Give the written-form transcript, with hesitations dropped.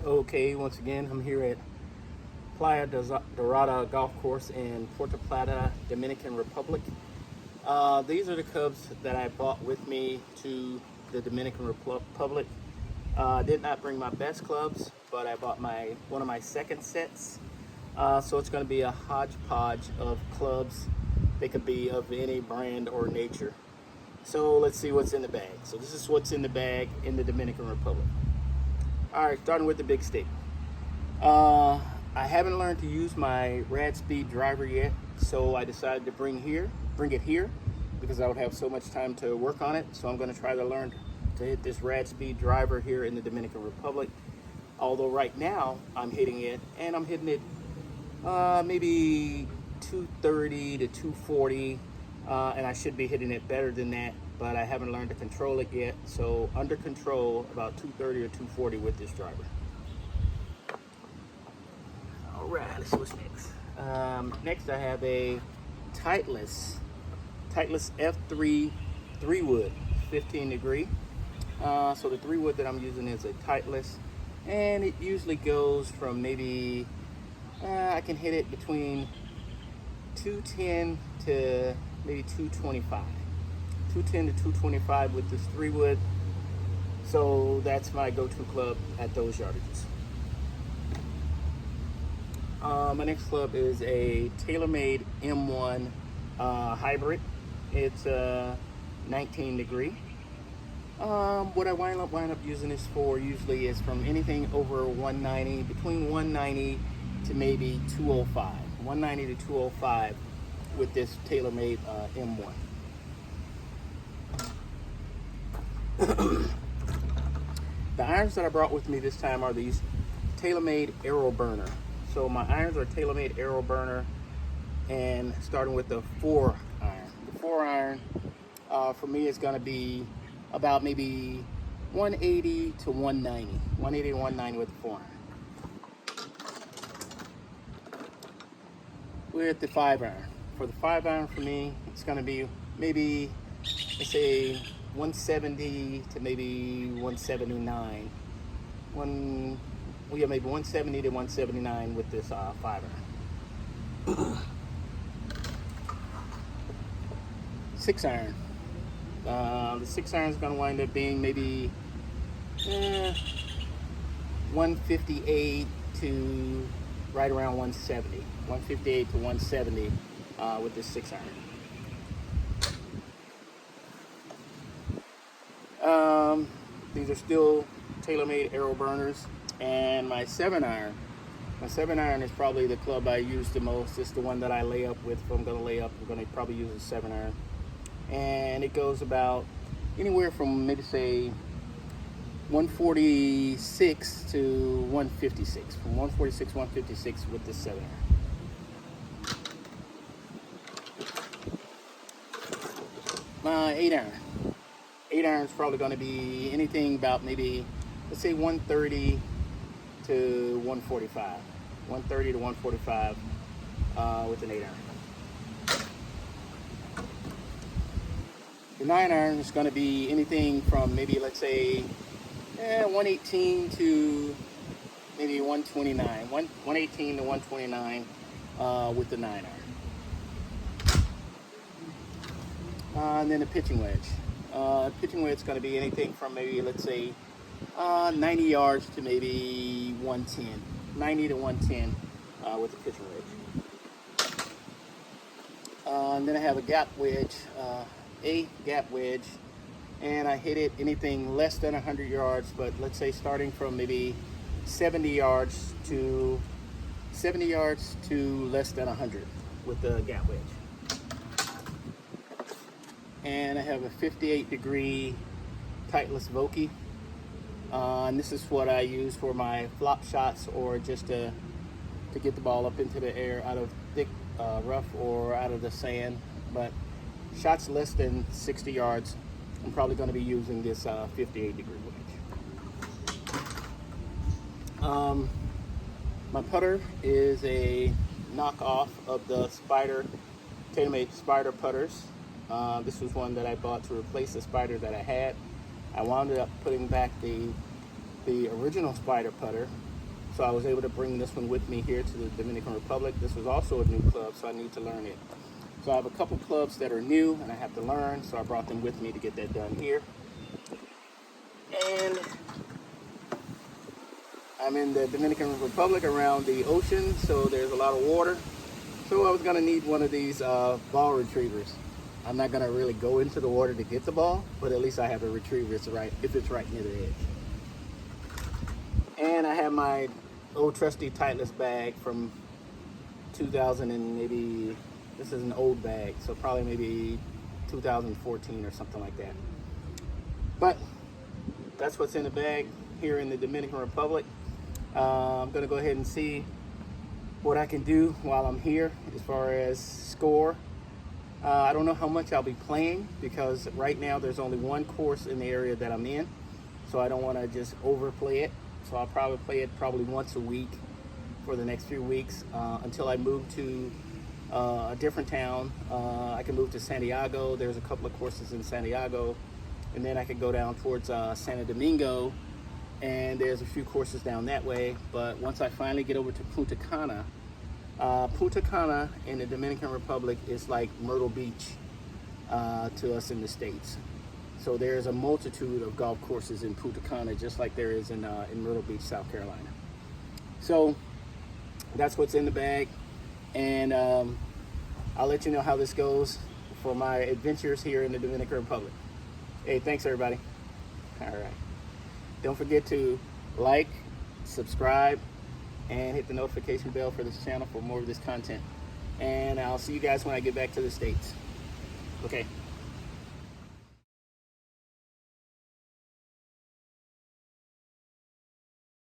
Okay, once again, I'm here at Playa Dorada Golf Course in Puerto Plata, Dominican Republic. These are the clubs that I brought with me to the Dominican Republic. I did not bring my best clubs, but I bought one of my second sets. So it's going to be a hodgepodge of clubs. They could be of any brand or nature. So let's see what's in the bag. So this is what's in the bag in the Dominican Republic. All right, starting with the big stick. I haven't learned to use my Rad Speed driver yet, so I decided to bring it here, because I would have so much time to work on it. So I'm going to try to learn to hit this Rad Speed driver here in the Dominican Republic. Although right now I'm hitting it maybe 230 to 240, and I should be hitting it better than that, but I haven't learned to control it yet. So under control, about 230 or 240 with this driver. All right, let's see what's next. Next I have a Titleist F3 3-wood 15 degree. So the 3-wood that I'm using is a Titleist, and it usually goes from maybe I can hit it between 210 to maybe 225. 210 to 225 with this 3-wood. So that's my go-to club at those yardages. My next club is a TaylorMade M1 hybrid. It's 19 degree. What I wind up using this for usually is from anything over 190, between 190 to maybe 205. 190 to 205 with this TaylorMade M1. The irons that I brought with me this time are these TaylorMade Aero Burner. So my irons are TaylorMade Aero Burner, and starting with the 4 iron. The 4 iron for me is going to be about maybe 180 to 190. 180 to 190 with the 4 iron. We're at the 5 iron. For the 5 iron for me, it's going to be maybe, let's say, 170 to maybe 179. Maybe 170 to 179 with this 5 iron. 6 iron. The 6 iron is going to wind up being maybe 158 to right around 170. 158 to 170 with this 6 iron. These are still TaylorMade Aero Burners. And my 7 iron. My 7 iron is probably the club I use the most. It's the one that I lay up with. If I'm going to lay up, I'm going to probably use a 7 iron. And it goes about anywhere from maybe say 146 to 156. From 146 to 156 with this 7 iron. My 8 iron. 8 iron is probably going to be anything about maybe, let's say 130 to 145. 130 to 145 with an 8 iron. The 9 iron is going to be anything from maybe, let's say, 118 to maybe 129. 118 to 129 with the 9 iron. And then the pitching wedge. Pitching wedge is going to be anything from maybe, let's say, 90 yards to maybe 110. 90 to 110 with the pitching wedge. And then I have a gap wedge, and I hit it anything less than 100 yards, but let's say starting from maybe 70 yards to less than 100 with the gap wedge. And I have a 58 degree Titleist Vokey. And this is what I use for my flop shots, or just to get the ball up into the air out of thick rough or out of the sand. But shots less than 60 yards, I'm probably going to be using this 58 degree wedge. My putter is a knockoff of the TaylorMade Spider putters. This was one that I bought to replace the Spider that I had. I wound up putting back the original Spider putter So I was able to bring this one with me here to the Dominican Republic. This was also a new club, so I need to learn it. So I have a couple clubs that are new and I have to learn, so I brought them with me to get that done here. And I'm in the Dominican Republic around the ocean, so there's a lot of water. So I was gonna need one of these ball retrievers. I'm not gonna really go into the water to get the ball, but at least I have a retriever if it's right near the edge. And I have my old trusty Titleist bag from 2000 and maybe, this is an old bag, so probably maybe 2014 or something like that. But that's what's in the bag here in the Dominican Republic. I'm gonna go ahead and see what I can do while I'm here as far as score. I don't know how much I'll be playing because right now there's only one course in the area that I'm in, so I don't want to just overplay it. So I'll probably play it once a week for the next few weeks until I move to a different town. I can move to Santiago. There's a couple of courses in Santiago, and then I can go down towards Santo Domingo, and there's a few courses down that way. But once I finally get over to Punta Cana in the Dominican Republic is like Myrtle Beach to us in the States. So there's a multitude of golf courses in Punta Cana, just like there is in Myrtle Beach, South Carolina. So that's what's in the bag, and I'll let you know how this goes for my adventures here in the Dominican Republic. Hey, thanks everybody. All right. Don't forget to like, subscribe, and hit the notification bell for this channel for more of this content. And I'll see you guys when I get back to the States. Okay.